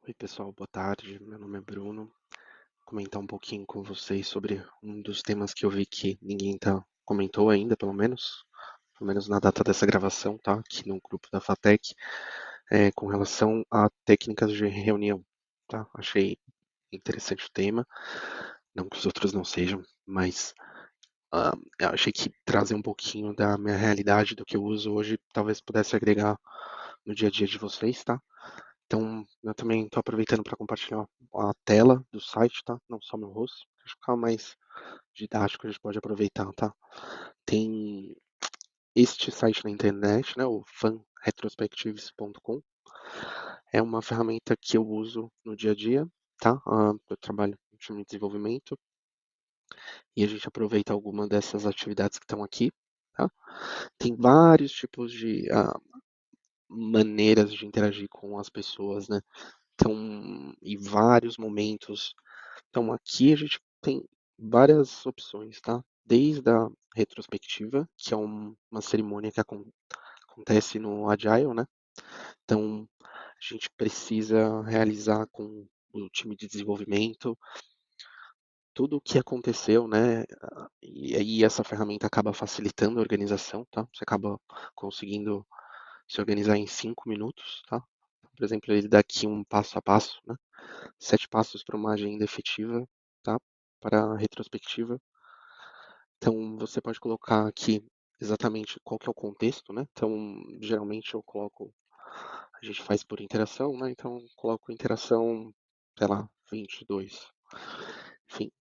Oi, pessoal, boa tarde. Meu nome é Bruno. Vou comentar um pouquinho com vocês sobre um dos temas que eu vi que ninguém comentou ainda, pelo menos na data dessa gravação, tá? Aqui no grupo da FATEC, com relação a técnicas de reunião, tá? Achei interessante o tema, não que os outros não sejam, mas eu achei que trazer um pouquinho da minha realidade, do que eu uso hoje, talvez pudesse agregar no dia a dia de vocês, tá? Então, eu também estou aproveitando para compartilhar a tela do site, tá? Não só meu rosto. Para ficar mais didático, a gente pode aproveitar, tá? Tem este site na internet, né? O fanretrospectives.com. É uma ferramenta que eu uso no dia a dia, tá? Eu trabalho no time de desenvolvimento e a gente aproveita alguma dessas atividades que estão aqui, tá? Tem vários tipos de maneiras de interagir com as pessoas, né? Então, em vários momentos. Então, aqui a gente tem várias opções, tá? Desde a retrospectiva, que é uma cerimônia que acontece no Agile, né? Então, a gente precisa realizar com o time de desenvolvimento tudo o que aconteceu, né? E aí essa ferramenta acaba facilitando a organização, tá? Você acaba conseguindo se organizar em 5 minutos, tá? Por exemplo, ele dá aqui um passo a passo, né? 7 passos para uma agenda efetiva, tá? Para a retrospectiva. Então, você pode colocar aqui exatamente qual que é o contexto, né? Então, geralmente eu coloco, a gente faz por interação, né? Então, eu coloco interação, sei lá, 22, enfim,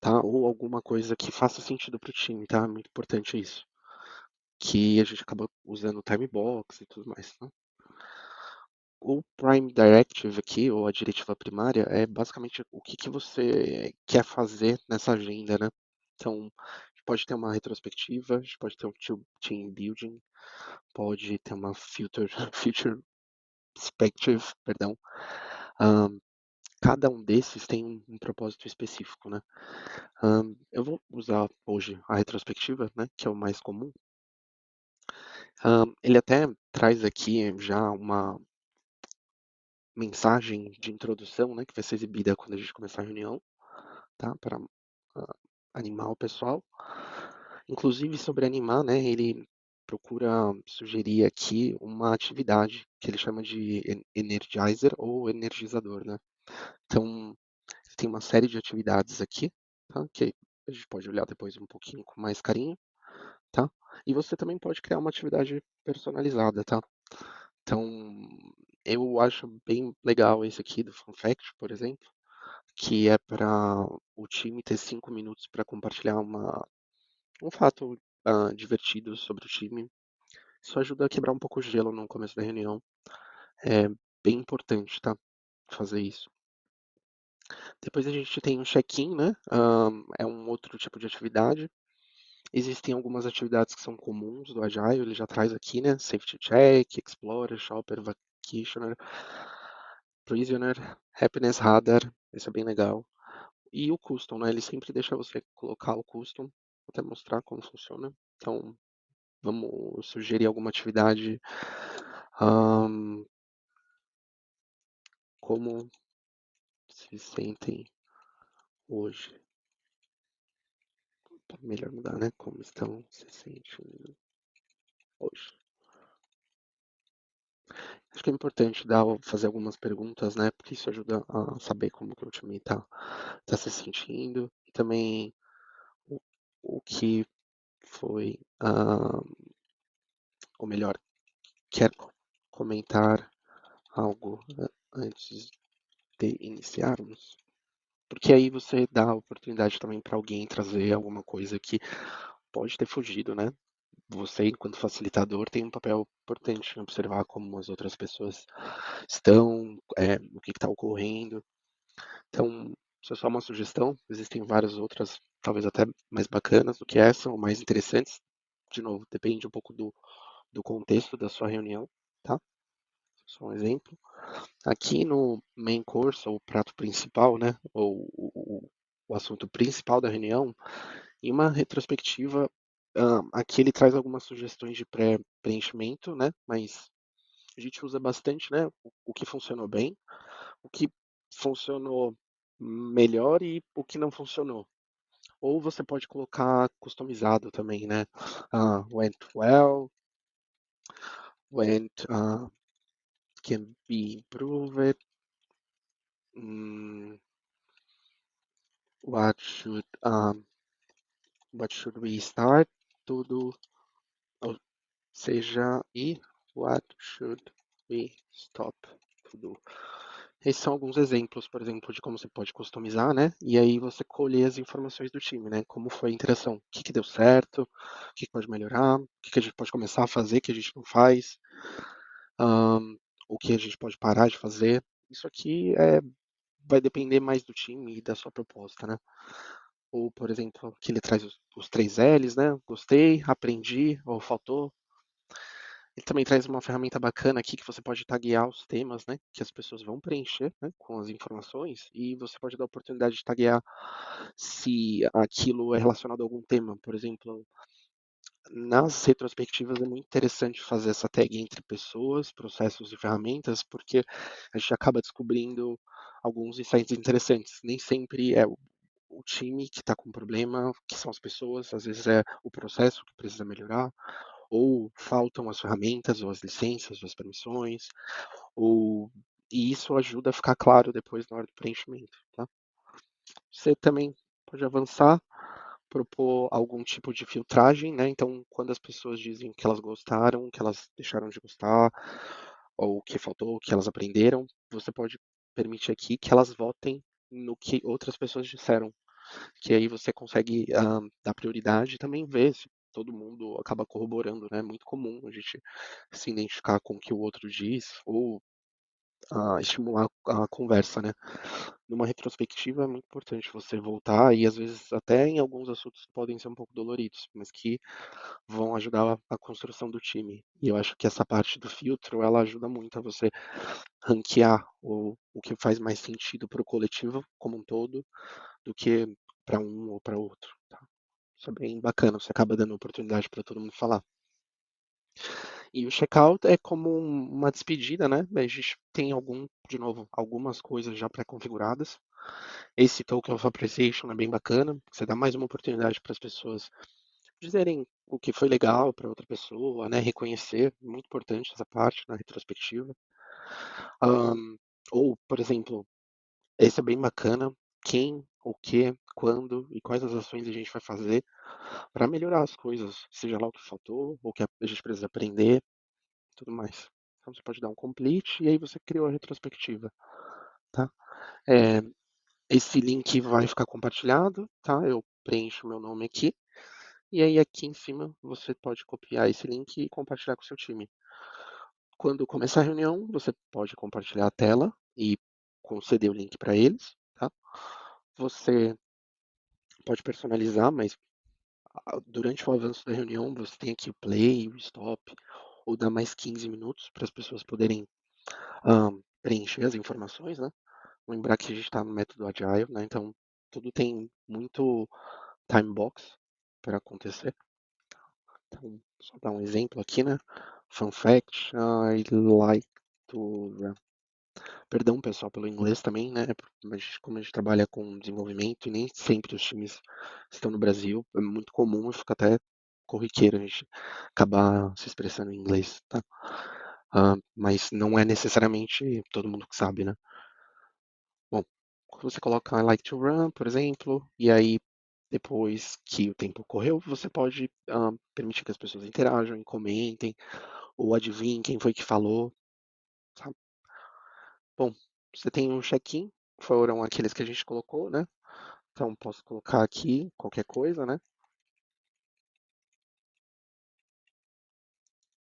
tá? Ou alguma coisa que faça sentido para o time, tá? Muito importante isso. Que a gente acaba usando o time box e tudo mais, né? O Prime Directive aqui, ou a diretiva primária, é basicamente o que você quer fazer nessa agenda, né? Então, a gente pode ter uma retrospectiva, a gente pode ter um team building, pode ter uma future perspective, perdão. Ahn, cada um desses tem um propósito específico, né? Eu vou usar hoje a retrospectiva, né, que é o mais comum. Ele até traz aqui já uma mensagem de introdução, né, que vai ser exibida quando a gente começar a reunião, tá? Para animar o pessoal. Inclusive sobre animar, né, ele procura sugerir aqui uma atividade que ele chama de energizer ou energizador, né? Então, tem uma série de atividades aqui, tá? Que a gente pode olhar depois um pouquinho com mais carinho, tá? E você também pode criar uma atividade personalizada, tá? Então, eu acho bem legal esse aqui do Fun Fact, por exemplo, que é para o time ter 5 minutos para compartilhar um fato divertido sobre o time. Isso ajuda a quebrar um pouco o gelo no começo da reunião. É bem importante, tá? Fazer isso. Depois a gente tem um check-in, né? É um outro tipo de atividade. Existem algumas atividades que são comuns do Agile, ele já traz aqui, né? Safety Check, Explorer, Shopper, Vacationer, Prisoner, Happiness Radar, esse é bem legal. E o Custom, né? Ele sempre deixa você colocar o Custom, vou até mostrar como funciona. Então, vamos sugerir alguma atividade. Como se sentem hoje? Melhor mudar, né? Como estão se sentindo hoje? Acho que é importante fazer algumas perguntas, né? Porque isso ajuda a saber como que o time tá se sentindo. E também o, o que foi, ou melhor, quer comentar algo antes de iniciarmos? Porque aí você dá a oportunidade também para alguém trazer alguma coisa que pode ter fugido, né? Você, enquanto facilitador, tem um papel importante em observar como as outras pessoas estão, o que está ocorrendo. Então, isso é só uma sugestão. Existem várias outras, talvez até mais bacanas do que essa, ou mais interessantes. De novo, depende um pouco do contexto da sua reunião, tá? Só um exemplo. Aqui no main course, ou prato principal, né? Ou o assunto principal da reunião, em uma retrospectiva, aqui ele traz algumas sugestões de preenchimento, né? Mas a gente usa bastante, né? O que funcionou bem. o que funcionou melhor e o que não funcionou. Ou você pode colocar customizado também, né? Went well, went can be improved. hum, what should what should we start to do? Ou seja, e what should we stop to do? Esses são alguns exemplos, por exemplo, de como você pode customizar, né? E aí você colher as informações do time, né? Como foi a interação, o que que deu certo, o que que pode melhorar, o que que a gente pode começar a fazer que a gente não faz, ahn, o que a gente pode parar de fazer. Isso aqui vai depender mais do time e da sua proposta, né? Ou, por exemplo, que ele traz os 3 Ls, né? Gostei, aprendi, ou faltou. Ele também traz uma ferramenta bacana aqui que você pode taguear os temas, né, que as pessoas vão preencher, né, com as informações e você pode dar a oportunidade de taguear se aquilo é relacionado a algum tema. Por exemplo, nas retrospectivas é muito interessante fazer essa tag entre pessoas, processos e ferramentas, porque a gente acaba descobrindo alguns insights interessantes. Nem sempre é o time que está com problema, que são as pessoas, às vezes é o processo que precisa melhorar, ou faltam as ferramentas, ou as licenças, ou as permissões, ou e isso ajuda a ficar claro depois na hora do preenchimento, tá? Você também pode avançar, propor algum tipo de filtragem, né? Então, quando as pessoas dizem que elas gostaram, que elas deixaram de gostar, ou o que faltou, o que elas aprenderam, você pode permitir aqui que elas votem no que outras pessoas disseram, que aí você consegue dar prioridade e também ver se todo mundo acaba corroborando, né? É muito comum a gente se identificar com o que o outro diz ou estimular a conversa, né? Numa retrospectiva é muito importante você voltar e às vezes até em alguns assuntos que podem ser um pouco doloridos, mas que vão ajudar a construção do time. E eu acho que essa parte do filtro, ela ajuda muito a você ranquear o que faz mais sentido para o coletivo como um todo do que para um ou para outro, tá? Isso é bem bacana, você acaba dando oportunidade para todo mundo falar. E o checkout é como uma despedida, né? A gente tem de novo, algumas coisas já pré-configuradas. Esse token of appreciation é bem bacana, você dá mais uma oportunidade para as pessoas dizerem o que foi legal para outra pessoa, né? Reconhecer, muito importante essa parte na retrospectiva. Ou, por exemplo, esse é bem bacana, quem, o que, quando e quais as ações a gente vai fazer para melhorar as coisas, seja lá o que faltou, ou o que a gente precisa aprender, tudo mais. Então você pode dar um complete e aí você criou a retrospectiva, tá? É, esse link vai ficar compartilhado, tá? Eu preencho meu nome aqui e aí aqui em cima você pode copiar esse link e compartilhar com o seu time. Quando começar a reunião, você pode compartilhar a tela e conceder o link para eles, tá? Você pode personalizar, mas durante o avanço da reunião você tem aqui o play, o stop, ou dar mais 15 minutos para as pessoas poderem preencher as informações, né? Lembrar que a gente está no método Agile, né? Então tudo tem muito time box para acontecer. Então, só dar um exemplo aqui, né? Fun fact, I like to run. Perdão, pessoal, pelo inglês também, né? Mas como a gente trabalha com desenvolvimento e nem sempre os times estão no Brasil, é muito comum e fica até corriqueiro a gente acabar se expressando em inglês, tá? Mas não é necessariamente todo mundo que sabe, né? Bom, quando você coloca I like to run, por exemplo, e aí depois que o tempo correu, você pode permitir que as pessoas interajam, e comentem, ou adivinhem quem foi que falou, sabe? Bom, você tem um check-in, foram aqueles que a gente colocou, né? Então posso colocar aqui qualquer coisa, né?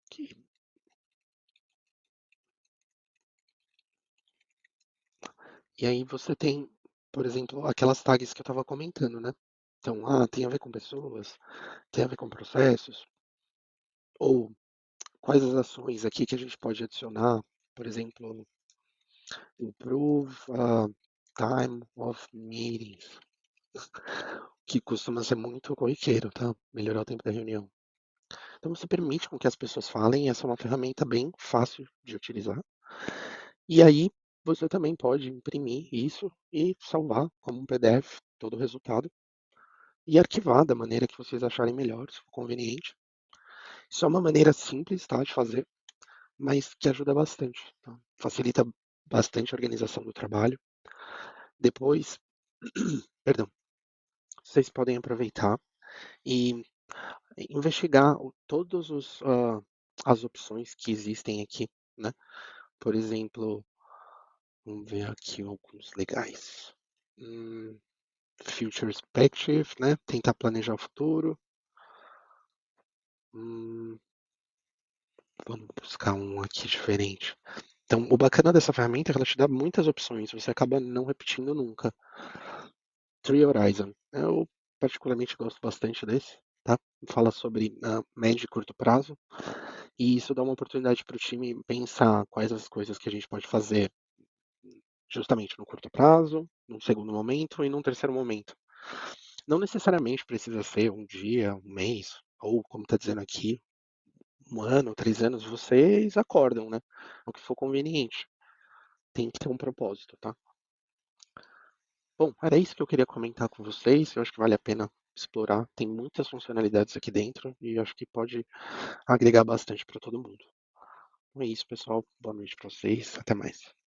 Aqui. E aí você tem, por exemplo, aquelas tags que eu estava comentando, né? Então, tem a ver com pessoas, tem a ver com processos, ou quais as ações aqui que a gente pode adicionar, por exemplo, improve time of meetings, que costuma ser muito corriqueiro, tá? Melhorar o tempo da reunião. Então você permite com que as pessoas falem, essa é uma ferramenta bem fácil de utilizar. E aí você também pode imprimir isso e salvar como um PDF todo o resultado e arquivar da maneira que vocês acharem melhor, se for conveniente. Isso é uma maneira simples, tá, de fazer, mas que ajuda bastante, tá? Facilita bastante a organização do trabalho. Depois, perdão, vocês podem aproveitar e investigar todos as opções que existem aqui, né? Por exemplo, vamos ver aqui alguns legais. Future Perspective, né? Tentar planejar o futuro. Hum, vamos buscar um aqui diferente. Então, o bacana dessa ferramenta é que ela te dá muitas opções, você acaba não repetindo nunca. Tree Horizon, eu particularmente gosto bastante desse, tá? Fala sobre médio e curto prazo, e isso dá uma oportunidade para o time pensar quais as coisas que a gente pode fazer justamente no curto prazo, num segundo momento e num terceiro momento. Não necessariamente precisa ser um dia, um mês, ou como está dizendo aqui, um ano, 3 anos, vocês acordam, né? O que for conveniente. Tem que ter um propósito, tá? Bom, era isso que eu queria comentar com vocês. Eu acho que vale a pena explorar. Tem muitas funcionalidades aqui dentro e acho que pode agregar bastante para todo mundo. Então é isso, pessoal. Boa noite para vocês. Até mais.